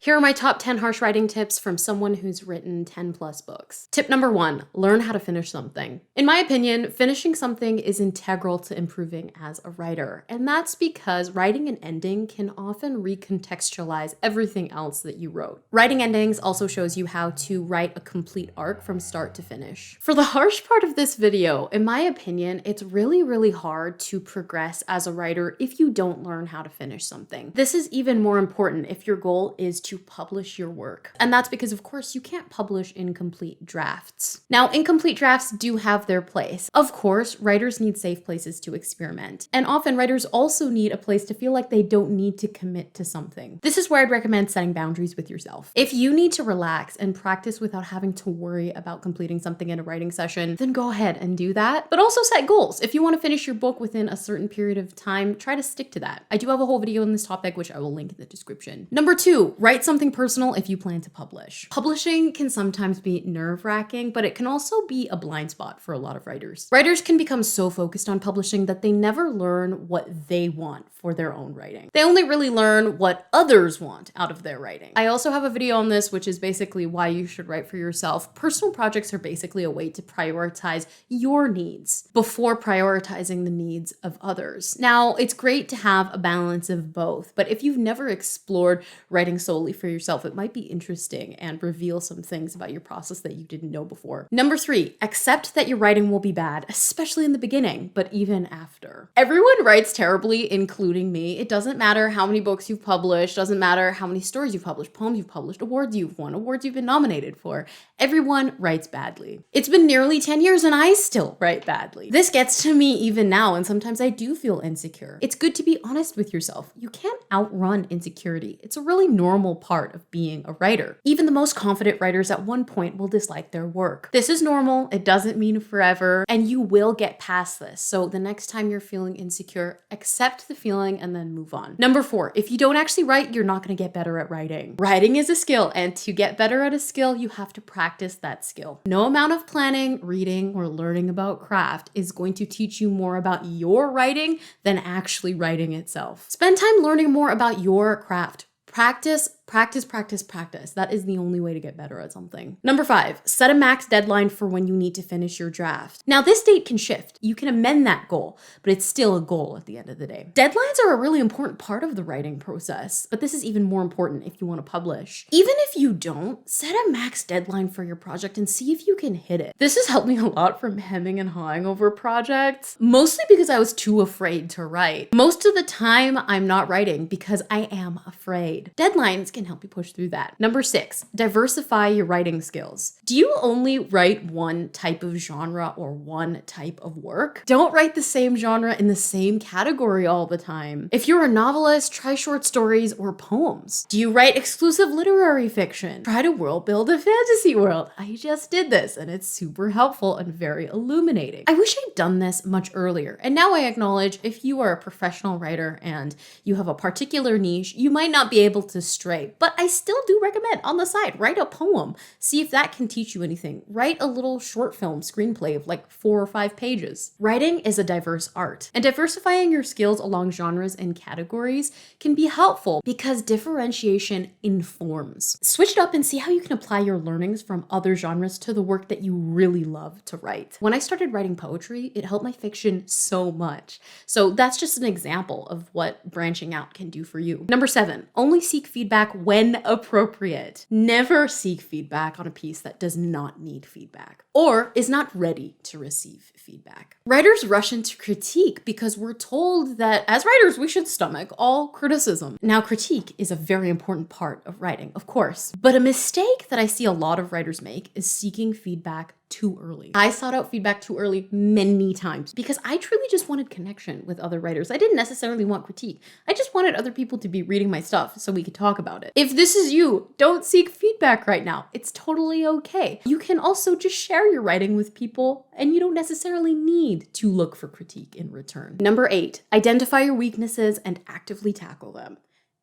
Here are my top 10 harsh writing tips from someone who's written 10 plus books. Tip number 1, learn how to finish something. In my opinion, finishing something is integral to improving as a writer. And that's because writing an ending can often recontextualize everything else that you wrote. Writing endings also shows you how to write a complete arc from start to finish. For the harsh part of this video, in my opinion, it's really hard to progress as a writer if you don't learn how to finish something. This is even more important if your goal is to publish your work. And that's because, of course, you can't publish incomplete drafts. Now, incomplete drafts do have their place. Of course, writers need safe places to experiment. And often writers also need a place to feel like they don't need to commit to something. This is where I'd recommend setting boundaries with yourself. If you need to relax and practice without having to worry about completing something in a writing session, then go ahead and do that. But also set goals. If you want to finish your book within a certain period of time, try to stick to that. I do have a whole video on this topic, which I will link in the description. Number 2, write something personal if you plan to publish. Publishing can sometimes be nerve-wracking, but it can also be a blind spot for a lot of writers. Writers can become so focused on publishing that they never learn what they want for their own writing. They only really learn what others want out of their writing. I also have a video on this, which is basically why you should write for yourself. Personal projects are basically a way to prioritize your needs before prioritizing the needs of others. Now, it's great to have a balance of both, but if you've never explored writing solely for yourself, it might be interesting and reveal some things about your process that you didn't know before. Number 3, accept that your writing will be bad, especially in the beginning, but even after. Everyone writes terribly, including me. It doesn't matter how many books you've published, doesn't matter how many stories you've published, poems you've published, awards you've won, awards you've been nominated for. Everyone writes badly. It's been nearly 10 years and I still write badly. This gets to me even now, and sometimes I do feel insecure. It's good to be honest with yourself. You can't outrun insecurity. It's a really normal part of being a writer. Even the most confident writers at one point will dislike their work. This is normal. It doesn't mean forever, and you will get past this. So the next time you're feeling insecure, accept the feeling and then move on. Number 4, if you don't actually write, you're not going to get better at writing. Writing is a skill, and to get better at a skill, you have to practice that skill. No amount of planning, reading, or learning about craft is going to teach you more about your writing than actually writing itself. Spend time learning more about your craft. Practice. That is the only way to get better at something. Number 5, set a max deadline for when you need to finish your draft. Now, this date can shift. You can amend that goal, but it's still a goal at the end of the day. Deadlines are a really important part of the writing process, but this is even more important if you want to publish. Even if you don't, set a max deadline for your project and see if you can hit it. This has helped me a lot from hemming and hawing over projects, mostly because I was too afraid to write. Most of the time, I'm not writing because I am afraid. Deadlines can help you push through that. Number 6, diversify your writing skills. Do you only write one type of genre or one type of work? Don't write the same genre in the same category all the time. If you're a novelist, try short stories or poems. Do you write exclusive literary fiction? Try to world build a fantasy world. I just did this and it's super helpful and very illuminating. I wish I'd done this much earlier. And now I acknowledge if you are a professional writer and you have a particular niche, you might not be able to stray, but I still do recommend on the side, write a poem. See if that can teach you anything. Write a little short film screenplay of like 4 or 5 pages. Writing is a diverse art, and diversifying your skills along genres and categories can be helpful because differentiation informs. Switch it up and see how you can apply your learnings from other genres to the work that you really love to write. When I started writing poetry, it helped my fiction so much. So that's just an example of what branching out can do for you. Number 7, only seek feedback when appropriate. Never seek feedback on a piece that does not need feedback or is not ready to receive feedback. Writers rush into critique because we're told that as writers, we should stomach all criticism. Now, critique is a very important part of writing, of course, but a mistake that I see a lot of writers make is seeking feedback too early. I sought out feedback too early many times because I truly just wanted connection with other writers. I didn't necessarily want critique. I just wanted other people to be reading my stuff so we could talk about it. If this is you, don't seek feedback right now. It's totally okay. You can also just share your writing with people and you don't necessarily need to look for critique in return. Number 8, identify your weaknesses and actively tackle them.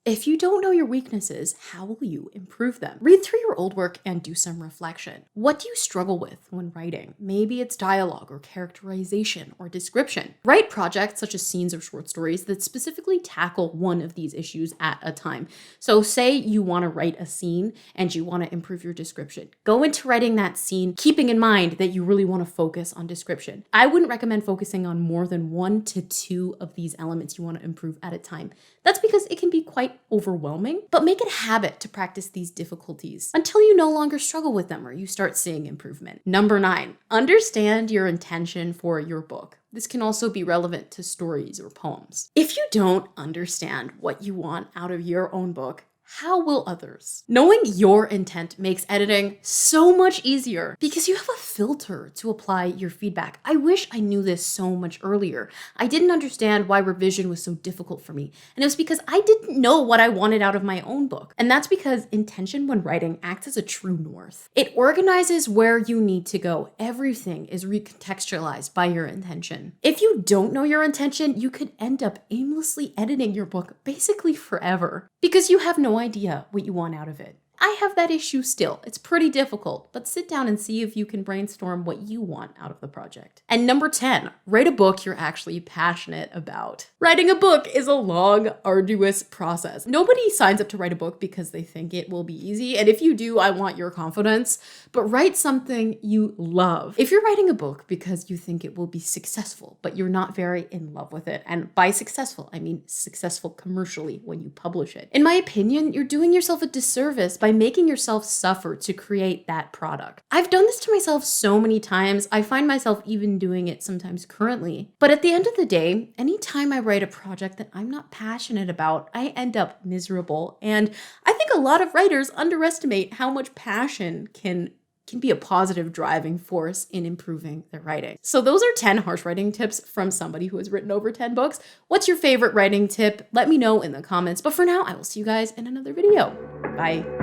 If you don't know your weaknesses, how will you improve them? Read through your old work and do some reflection. What do you struggle with when writing? Maybe it's dialogue or characterization or description. Write projects such as scenes or short stories that specifically tackle one of these issues at a time. So say you want to write a scene and you want to improve your description. Go into writing that scene keeping in mind that you really want to focus on description. I wouldn't recommend focusing on more than 1 to 2 of these elements you want to improve at a time. That's because it can be quite overwhelming, but make it a habit to practice these difficulties until you no longer struggle with them or you start seeing improvement. Number 9, understand your intention for your book. This can also be relevant to stories or poems. If you don't understand what you want out of your own book, how will others? Knowing your intent makes editing so much easier because you have a filter to apply your feedback. I wish I knew this so much earlier. I didn't understand why revision was so difficult for me. And it was because I didn't know what I wanted out of my own book. And that's because intention when writing acts as a true north. It organizes where you need to go. Everything is recontextualized by your intention. If you don't know your intention, you could end up aimlessly editing your book basically forever because you have no idea what you want out of it. I have that issue still. It's pretty difficult, but sit down and see if you can brainstorm what you want out of the project. And number 10, write a book you're actually passionate about. Writing a book is a long, arduous process. Nobody signs up to write a book because they think it will be easy. And if you do, I want your confidence, but write something you love. If you're writing a book because you think it will be successful, but you're not very in love with it, and by successful, I mean successful commercially when you publish it. In my opinion, you're doing yourself a disservice by making yourself suffer to create that product. I've done this to myself so many times. I find myself even doing it sometimes currently. But at the end of the day, anytime I write a project that I'm not passionate about, I end up miserable. And I think a lot of writers underestimate how much passion can be a positive driving force in improving their writing. So those are 10 harsh writing tips from somebody who has written over 10 books. What's your favorite writing tip? Let me know in the comments. But for now, I will see you guys in another video. Bye.